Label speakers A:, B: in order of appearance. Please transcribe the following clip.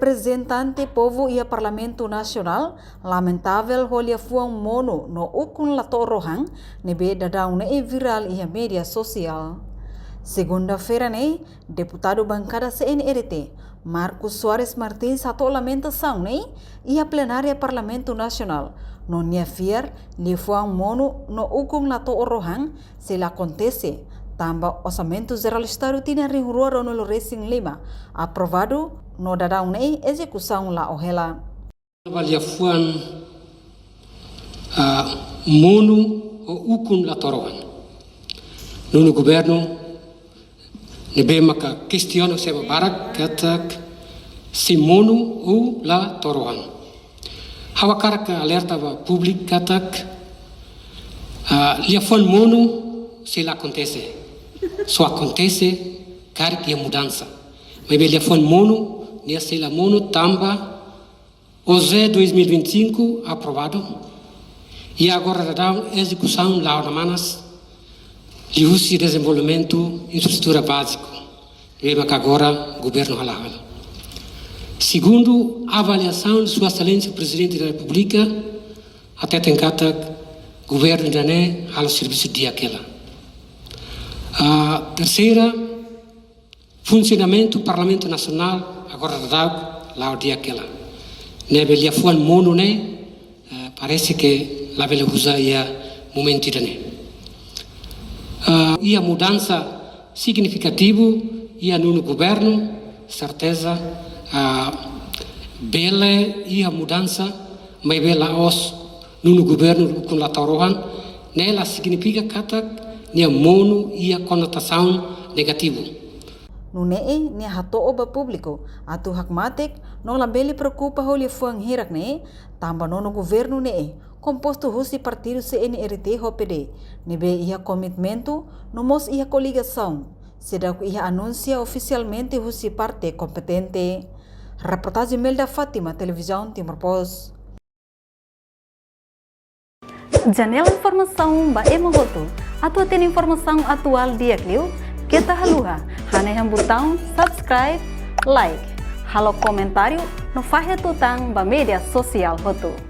A: representante povo e a Parlamento Nacional lamentável holia fuang mono no ukun lato rohang nebe dadau na viral e media social. Segunda-feira, deputado bancada CNRT, Marcos Soares Martins, atou lamentação e a plenária Parlamento Nacional no niafiar li fuang mono no ukun lato rohang se la acontece. Tamba orçamento geral do Estado tinha rigor no Racing Lima, aprovado no dadau na execução la ohela.
B: Avaliação mono o ukun lato rohang. No governo nebe maka questiona se barak katak si mono o la torohan. Hawakar ka alerta va public katak liafon mono se la acontece. Só acontece cara que é mudança. Mas liafon mono nia se la mono tamba o Z 2025 aprovado e agora dá execução lá na manas de uso e desenvolvimento infraestrutura básico, vemos que agora o governo halal. Segundo a avaliação de Sua Excelência Presidente da República, até tem cata governo ainda não há o serviço de aquela. A terceira, funcionamento do Parlamento Nacional agora dá lá o dia aquela. Nebelia foi mono parece que lá vela usa ia momento de e a mudança significativa e a no governo, certeza, bela e a mudança, mas bela os no governo com a tarohan, nela significa que a mono e a conotação negativa.
A: No ni hato oba público, atu hakmatik no labeli preocupa holi fuang hirak tamba no governo composto husi partido CNRT HOPD, nebe ia comitimento no mos ia coligação, sedang ia anuncia oficialmente husi parte competente. Reportagem Melda Fátima, Televisão Timor Post.
C: Janela informação ba emogoto, atu tem informação atual dia kliu, kita haluha, haneham botão subscribe, like, halo comentário no faixa tutang ba media social hotu.